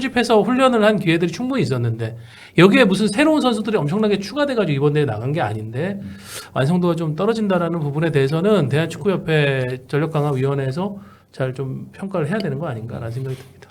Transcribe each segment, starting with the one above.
소집해서 훈련을 한 기회들이 충분히 있었는데 여기에 무슨 새로운 선수들이 엄청나게 추가돼가지고 이번 대회 나간 게 아닌데 완성도가 좀 떨어진다라는 부분에 대해서는 대한축구협회 전력강화위원회에서 잘 좀 평가를 해야 되는 거 아닌가라는 생각이 듭니다.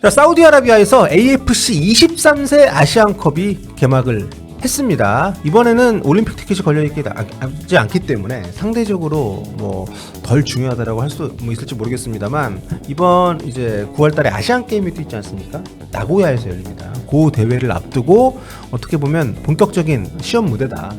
자, 사우디아라비아에서 AFC 23세 아시안컵이 개막을 했습니다. 이번에는 올림픽 티켓이 걸려있지 않기 때문에 상대적으로 뭐 덜 중요하다라고 할 수 있을지 모르겠습니다만 이번 이제 9월달에 아시안 게임이 또 있지 않습니까? 나고야에서 열립니다. 그 대회를 앞두고 어떻게 보면 본격적인 시험 무대다.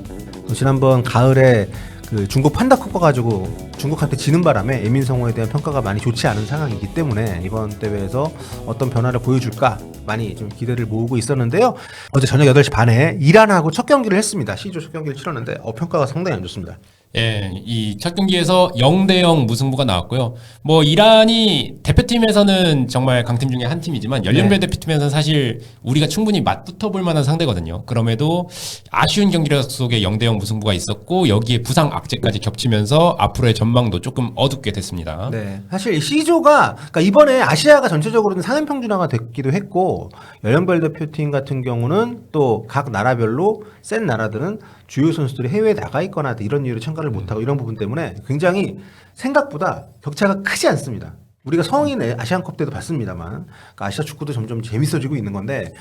지난번 가을에 그 중국 판다컵 가지고 중국한테 지는 바람에 에민성호에 대한 평가가 많이 좋지 않은 상황이기 때문에 이번 대회에서 어떤 변화를 보여줄까 많이 좀 기대를 모으고 있었는데요. 어제 저녁 8시 반에 이란하고 첫 경기를 했습니다. C조 첫 경기를 치렀는데 평가가 상당히 안 좋습니다. 예, 이 첫 경기에서 0대0 무승부가 나왔고요. 뭐 이란이 대표팀에서는 정말 강팀 중에 한 팀이지만 연령별 대표팀에서는 사실 우리가 충분히 맞붙어 볼 만한 상대거든요. 그럼에도 아쉬운 경기력 속에 0대0 무승부가 있었고 여기에 부상 악재까지 겹치면서 앞으로의 전망도 조금 어둡게 됐습니다. 네, 사실 C조가 그러니까 이번에 아시아가 전체적으로는 상향 평준화가 됐기도 했고 연령별 대표팀 같은 경우는 또 각 나라별로 센 나라들은 주요 선수들이 해외에 나가 있거나 이런 이유로 참가를 못하고 이런 부분 때문에 굉장히 생각보다 격차가 크지 않습니다. 우리가 성인의 아시안컵 때도 봤습니다만 그러니까 아시아 축구도 점점 재밌어지고 있는 건데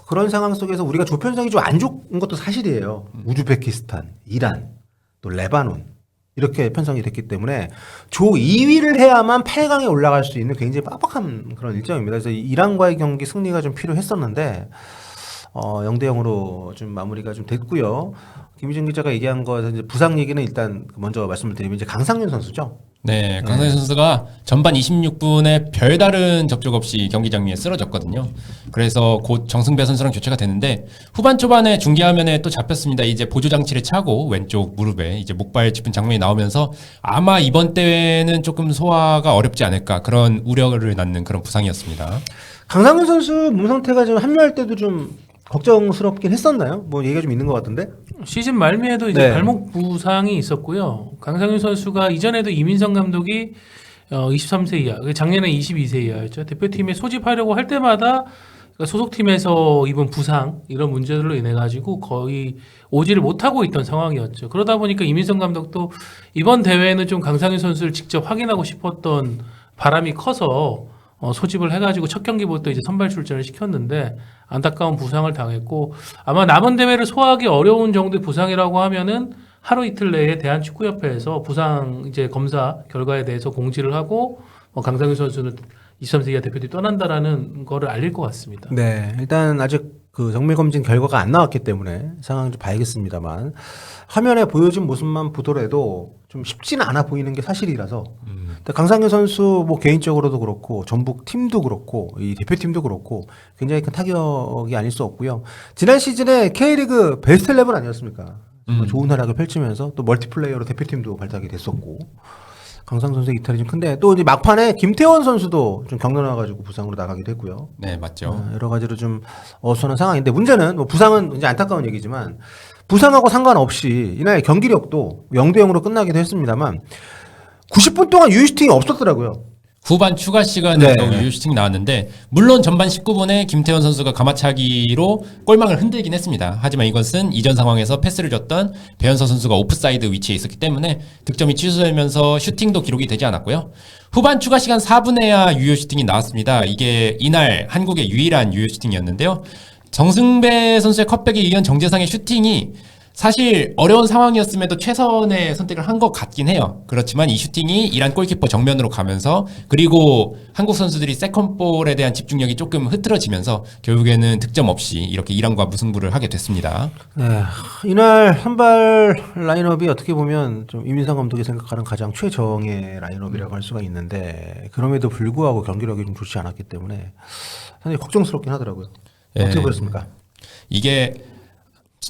그런 상황 속에서 우리가 조편성이 좀 안 좋은 것도 사실이에요. 우즈베키스탄, 이란, 또 레바논 이렇게 편성이 됐기 때문에 조 2위를 해야만 8강에 올라갈 수 있는 굉장히 빡빡한 그런 일정입니다. 그래서 이란과의 경기 승리가 좀 필요했었는데 0대0으로 좀 마무리가 좀 됐고요. 김희정 기자가 얘기한 거 이제 부상 얘기는 일단 먼저 말씀을 드리면 이제 강상윤 선수죠. 네, 강상윤 선수가 전반 26분에 별다른 접촉 없이 경기장 위에 쓰러졌거든요. 그래서 곧 정승배 선수랑 교체가 됐는데 후반 초반에 중계화면에 또 잡혔습니다. 이제 보조 장치를 차고 왼쪽 무릎에 이제 목발 짚은 장면이 나오면서 아마 이번 대회는 조금 소화가 어렵지 않을까 그런 우려를 낳는 그런 부상이었습니다. 강상윤 선수 몸 상태가 좀 합류할 때도 좀 걱정스럽긴 했었나요? 뭐 얘기가 좀 있는 것 같은데? 시즌 말미에도 이제 네. 발목 부상이 있었고요. 강상윤 선수가 이전에도 이민성 감독이 23세 이하, 작년에 22세 이하였죠. 대표팀에 소집하려고 할 때마다 소속팀에서 입은 부상 이런 문제들로 인해 가지고 거의 오지를 못하고 있던 상황이었죠. 그러다 보니까 이민성 감독도 이번 대회에는 좀 강상윤 선수를 직접 확인하고 싶었던 바람이 커서 소집을 해가지고 첫 경기부터 이제 선발 출전을 시켰는데 안타까운 부상을 당했고 아마 남은 대회를 소화하기 어려운 정도의 부상이라고 하면은 하루 이틀 내에 대한축구협회에서 부상 이제 검사 결과에 대해서 공지를 하고 강상윤 선수는 23세 이하 대표팀 떠난다라는 거를 알릴 것 같습니다. 네, 일단 아직 그 정밀 검진 결과가 안 나왔기 때문에 상황을 좀 봐야겠습니다만 화면에 보여진 모습만 보더라도 좀 쉽지는 않아 보이는 게 사실이라서 강상윤 선수 뭐 개인적으로도 그렇고 전북 팀도 그렇고 이 대표팀도 그렇고 굉장히 큰 타격이 아닐 수 없고요. 지난 시즌에 K리그 베스트 11 아니었습니까? 정말 좋은 활약을 펼치면서 또 멀티플레이어로 대표팀도 발탁이 됐었고 강상 선수의 이탈이 좀 큰데 또 이제 막판에 김태원 선수도 좀 경련 와가지고 부상으로 나가기도 했고요. 네, 맞죠. 여러 가지로 좀 어수선한 상황인데 문제는 뭐 부상은 이제 안타까운 얘기지만 부상하고 상관없이 이날 경기력도 0대0으로 끝나기도 했습니다만 90분 동안 유효슈팅이 없었더라고요. 후반 추가 시간에 네. 유효슈팅이 나왔는데 물론 전반 19분에 김태원 선수가 가마차기로 골망을 흔들긴 했습니다. 하지만 이것은 이전 상황에서 패스를 줬던 배현서 선수가 오프사이드 위치에 있었기 때문에 득점이 취소되면서 슈팅도 기록이 되지 않았고요. 후반 추가 시간 4분에야 유효슈팅이 나왔습니다. 이게 이날 한국의 유일한 유효슈팅이었는데요. 정승배 선수의 컵백에 이은 정재상의 슈팅이 사실 어려운 상황이었음에도 최선의 선택을 한 것 같긴 해요. 그렇지만 이 슈팅이 이란 골키퍼 정면으로 가면서 그리고 한국 선수들이 세컨볼에 대한 집중력이 조금 흐트러지면서 결국에는 득점 없이 이렇게 이란과 무승부를 하게 됐습니다. 네, 이날 선발 라인업이 어떻게 보면 좀 이민상 감독이 생각하는 가장 최정의 라인업이라고 할 수가 있는데 그럼에도 불구하고 경기력이 좀 좋지 않았기 때문에 상당히 걱정스럽긴 하더라고요. 어떻게 보셨습니까? 이게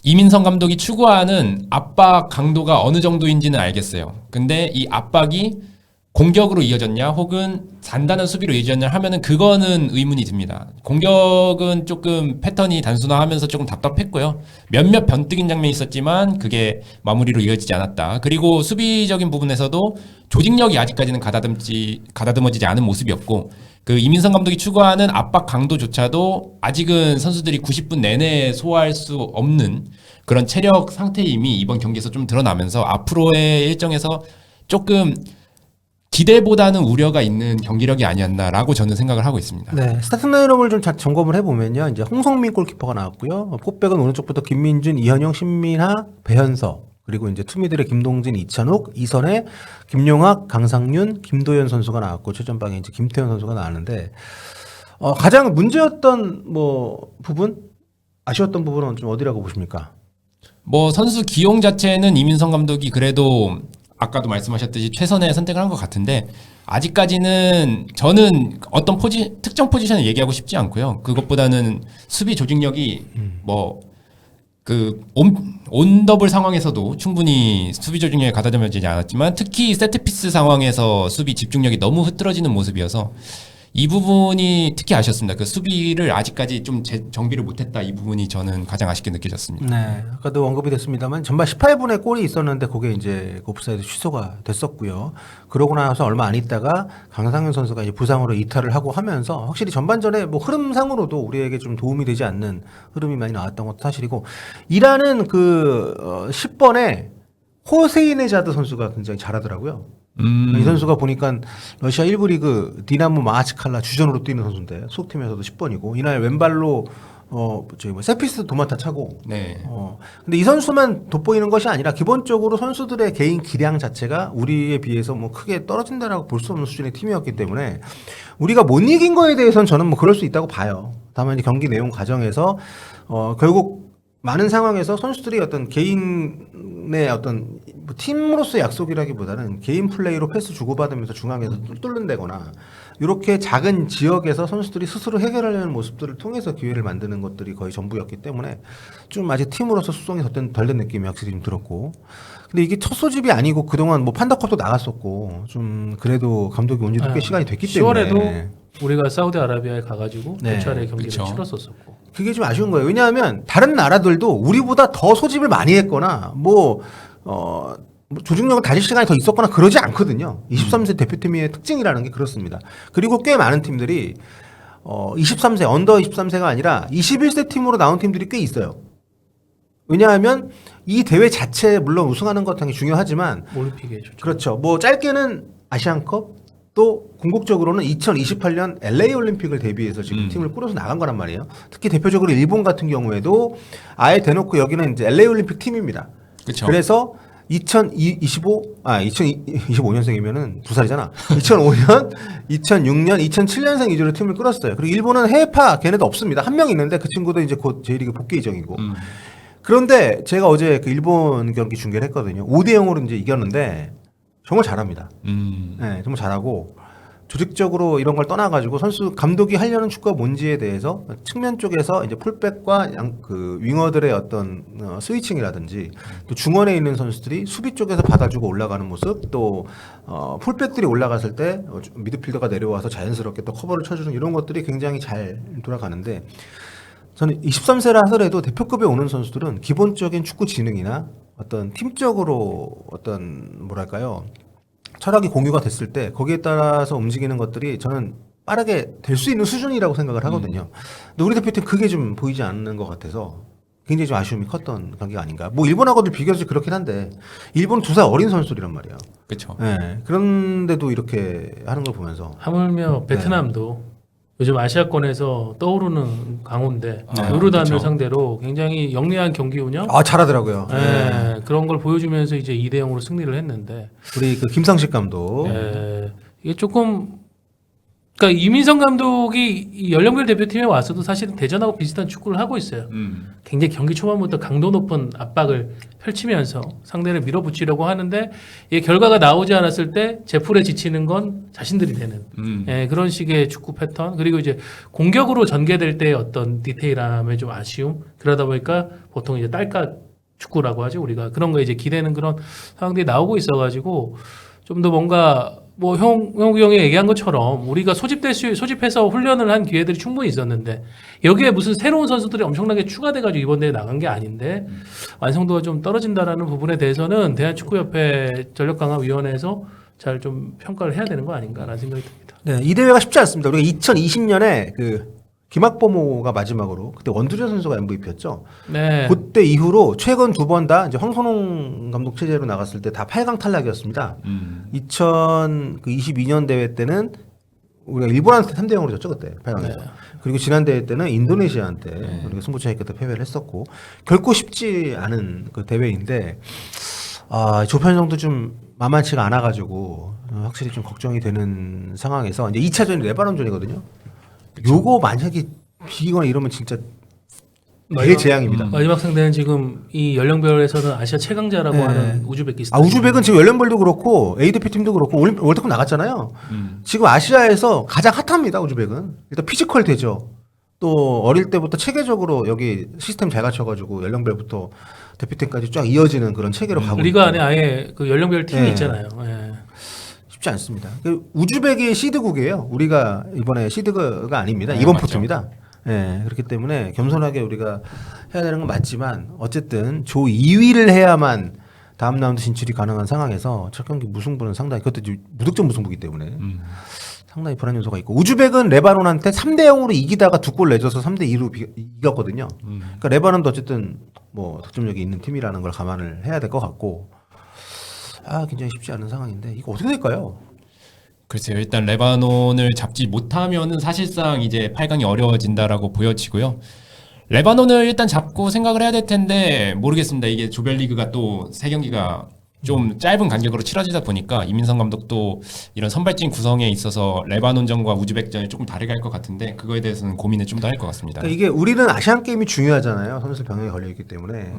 이민성 감독이 추구하는 압박 강도가 어느 정도인지는 알겠어요. 근데 이 압박이 공격으로 이어졌냐 혹은 단단한 수비로 이어졌냐 하면은 그거는 의문이 듭니다. 공격은 조금 패턴이 단순화하면서 조금 답답했고요. 몇몇 변뜨긴 장면이 있었지만 그게 마무리로 이어지지 않았다. 그리고 수비적인 부분에서도 조직력이 아직까지는 가다듬어지지 않은 모습이었고 그 이민성 감독이 추구하는 압박 강도조차도 아직은 선수들이 90분 내내 소화할 수 없는 그런 체력 상태임이 이번 경기에서 좀 드러나면서 앞으로의 일정에서 조금 기대보다는 우려가 있는 경기력이 아니었나라고 저는 생각을 하고 있습니다. 네, 스타팅 라인업을 좀 점검을 해보면요. 이제 홍성민 골키퍼가 나왔고요. 포백은 오른쪽부터 김민준, 이현영, 신민하, 배현서, 그리고 이제 투미들의 김동진, 이찬욱, 이선혜, 김용학, 강상윤, 김도현 선수가 나왔고 최전방에 이제 김태현 선수가 나왔는데 가장 문제였던 부분, 아쉬웠던 부분은 좀 어디라고 보십니까? 뭐 선수 기용 자체는 이민성 감독이 그래도 아까도 말씀하셨듯이 최선의 선택을 한 것 같은데 아직까지는 저는 어떤 특정 포지션을 얘기하고 싶지 않고요. 그것보다는 수비 조직력이 온더블 상황에서도 충분히 수비 조직력이 가다듬어지지 않았지만 특히 세트피스 상황에서 수비 집중력이 너무 흐트러지는 모습이어서 이 부분이 특히 아쉬웠습니다. 그 수비를 아직까지 좀 정비를 못했다 이 부분이 저는 가장 아쉽게 느껴졌습니다. 네, 아까도 언급이 됐습니다만 전반 18분에 골이 있었는데 그게 이제 오프사이드 취소가 됐었고요. 그러고 나서 얼마 안 있다가 강상윤 선수가 이제 부상으로 이탈을 하고 하면서 확실히 전반전에 흐름상으로도 우리에게 좀 도움이 되지 않는 흐름이 많이 나왔던 것도 사실이고 이라는 10번에 호세이네자드 선수가 굉장히 잘하더라고요. 이 선수가 보니까 러시아 1부 리그 디나모 마하치칼라 주전으로 뛰는 선수인데 소속팀에서도 10번이고 이날 왼발로 세피스 도마타 차고 네. 근데 이 선수만 돋보이는 것이 아니라 기본적으로 선수들의 개인 기량 자체가 우리에 비해서 크게 떨어진다라고 볼 수 없는 수준의 팀이었기 때문에 우리가 못 이긴 거에 대해서는 저는 그럴 수 있다고 봐요. 다만 이제 경기 내용 과정에서 결국 많은 상황에서 선수들이 어떤 개인의 어떤 팀으로서의 약속이라기보다는 개인 플레이로 패스 주고받으면서 중앙에서 뚫는다거나 이렇게 작은 지역에서 선수들이 스스로 해결하려는 모습들을 통해서 기회를 만드는 것들이 거의 전부였기 때문에 좀 아직 팀으로서 수성이 덜 된 느낌이 확실히 좀 들었고 근데 이게 첫 소집이 아니고 그동안 판다컵도 나갔었고 좀 그래도 감독이 온 지도 꽤 시간이 됐기 때문에 10월에도 우리가 사우디아라비아에 가가지고 네. 두 차례 경기를 그쵸. 치렀었고 그게 좀 아쉬운 거예요. 왜냐하면 다른 나라들도 우리보다 더 소집을 많이 했거나 조직력을 다질 시간이 더 있었거나 그러지 않거든요. 23세 대표팀의 특징이라는 게 그렇습니다. 그리고 꽤 많은 팀들이 23세 언더 23세가 아니라 21세 팀으로 나온 팀들이 꽤 있어요. 왜냐하면 이 대회 자체 물론 우승하는 것 당연히 중요하지만 올림픽에 좋죠. 그렇죠. 짧게는 아시안컵 또 궁극적으로는 2028년 LA 올림픽을 대비해서 지금 팀을 꾸려서 나간 거란 말이에요. 특히 대표적으로 일본 같은 경우에도 아예 대놓고 여기는 이제 LA 올림픽 팀입니다. 그렇죠. 그래서 2025년생이면은 2살이잖아. 2005년, 2006년, 2007년생 위주로 팀을 끌었어요. 그리고 일본은 해외파 걔네도 없습니다. 한 명 있는데 그 친구도 이제 곧 J리그 복귀 예정이고. 그런데 제가 어제 그 일본 경기 중계를 했거든요. 5대 0으로 이제 이겼는데 정말 잘합니다. 네, 정말 잘하고 조직적으로 이런 걸 떠나가지고 감독이 하려는 축구가 뭔지에 대해서 측면 쪽에서 이제 풀백과 윙어들의 어떤 스위칭이라든지 또 중원에 있는 선수들이 수비 쪽에서 받아주고 올라가는 모습 또 풀백들이 올라갔을 때 미드필더가 내려와서 자연스럽게 또 커버를 쳐주는 이런 것들이 굉장히 잘 돌아가는데 저는 23세라 하더라도 대표급에 오는 선수들은 기본적인 축구 지능이나 어떤 팀적으로 어떤 철학이 공유가 됐을 때 거기에 따라서 움직이는 것들이 저는 빠르게 될 수 있는 수준이라고 생각을 하거든요. 근데 우리 대표팀 그게 좀 보이지 않는 것 같아서 굉장히 좀 아쉬움이 컸던 경기가 아닌가. 일본하고도 비교해서 그렇긴 한데 일본은 2살 어린 선수들이란 말이에요. 그렇죠. 네, 그런데도 이렇게 하는 걸 보면서 하물며 베트남도 요즘 아시아권에서 떠오르는 강호인데 아, 요르단을 그쵸. 상대로 굉장히 영리한 경기 운영 잘하더라고요. 네, 그런 걸 보여주면서 이제 2대 0으로 승리를 했는데 우리 김상식 감독. 이게 조금 그러니까 이민성 감독이 이 연령별 대표팀에 와서도 사실은 대전하고 비슷한 축구를 하고 있어요. 굉장히 경기 초반부터 강도 높은 압박을 펼치면서 상대를 밀어붙이려고 하는데 이 결과가 나오지 않았을 때 제풀에 지치는 건 자신들이 되는 그런 식의 축구 패턴 그리고 이제 공격으로 전개될 때 어떤 디테일함의 좀 아쉬움 그러다 보니까 보통 이제 딸깍 축구라고 하죠 우리가 그런 거에 이제 기대는 그런 상황들이 나오고 있어가지고 좀 더 뭔가 뭐 형욱이 형이 얘기한 것처럼 우리가 소집해서 훈련을 한 기회들이 충분히 있었는데 여기에 무슨 새로운 선수들이 엄청나게 추가돼가지고 이번 대회 나간 게 아닌데 완성도가 좀 떨어진다라는 부분에 대해서는 대한축구협회 전력강화위원회에서 잘 좀 평가를 해야 되는 거 아닌가라는 생각이 듭니다. 네, 이 대회가 쉽지 않습니다. 우리가 2020년에 그 김학범호가 마지막으로 그때 원두재 선수가 MVP였죠. 네. 그때 이후로 최근 두 번 다 이제 황선홍 감독 체제로 나갔을 때 다 8강 탈락이었습니다. 2022년 대회 때는 우리가 일본한테 3대 0으로 졌죠 그때 8강에서. 네. 그리고 지난 대회 때는 인도네시아한테 우리가 승부차이 끝에 패배를 했었고 결코 쉽지 않은 그 대회인데 조편성도 좀 만만치가 않아가지고 확실히 좀 걱정이 되는 상황에서 이제 2차전이 레바논전이거든요. 요거 만약에 비기거나 이러면 진짜 대재앙입니다. 마지막 상대는 지금 이 연령별에서는 아시아 최강자라고 네. 하는 우즈베키스탄. 우즈벡은 지금 연령별도 그렇고 A 대표팀도 그렇고 월드컵 나갔잖아요. 지금 아시아에서 가장 핫합니다. 우즈벡은 일단 피지컬 되죠. 또 어릴 때부터 체계적으로 여기 시스템 잘 갖춰가지고 연령별부터 대표팀까지 쫙 이어지는 그런 체계로 가고 리그 있고. 안에 아예 그 연령별 팀이 네. 있잖아요. 예. 쉽지 않습니다. 우즈벡이 시드국이에요. 우리가 이번에 시드가 아닙니다. 네, 이번 맞죠. 포트입니다. 예, 그렇기 때문에 겸손하게 우리가 해야 되는 건 맞지만 어쨌든 조 2위를 해야만 다음 라운드 진출이 가능한 상황에서 첫 경기 무승부는 상당히 그것도 이제 무득점 무승부이기 때문에 상당히 불안 요소가 있고 우즈벡은 레바논한테 3대 0으로 이기다가 두 골 내줘서 3대 2로 이겼거든요. 그러니까 레바논도 어쨌든 뭐 득점력이 있는 팀이라는 걸 감안을 해야 될 것 같고 굉장히 쉽지 않은 상황인데 이거 어떻게 될까요? 글쎄요. 일단 레바논을 잡지 못하면은 사실상 이제 8강이 어려워진다라고 보여지고요. 레바논을 일단 잡고 생각을 해야 될 텐데 모르겠습니다. 이게 조별리그가 또 3경기가 좀 짧은 간격으로 치러지다 보니까 이민성 감독도 이런 선발진 구성에 있어서 레바논전과 우즈벡전이 조금 다르게 할 것 같은데 그거에 대해서는 고민을 좀 더 할 것 같습니다. 그러니까 이게 우리는 아시안 게임이 중요하잖아요. 선수 병역에 걸려 있기 때문에.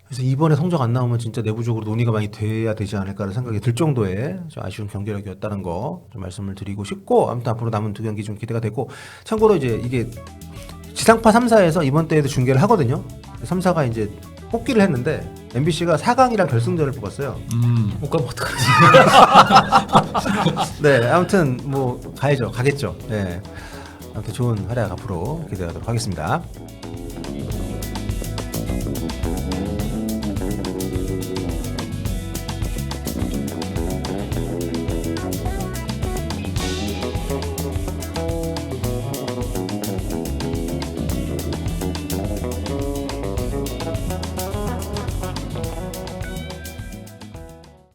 그래서 이번에 성적 안 나오면 진짜 내부적으로 논의가 많이 돼야 되지 않을까라는 생각이 들 정도의 좀 아쉬운 경기력이었다는 거 좀 말씀을 드리고 싶고 아무튼 앞으로 남은 두 경기 좀 기대가 되고 참고로 이제 이게 지상파 3사에서 이번 대회도 중계를 하거든요. 3사가 이제 뽑기를 했는데 MBC가 4강이랑 결승전을 뽑았어요. 못 가면 어떡하지? 네, 아무튼 뭐 가겠죠. 네, 아무튼 좋은 활약 앞으로 기대하도록 하겠습니다.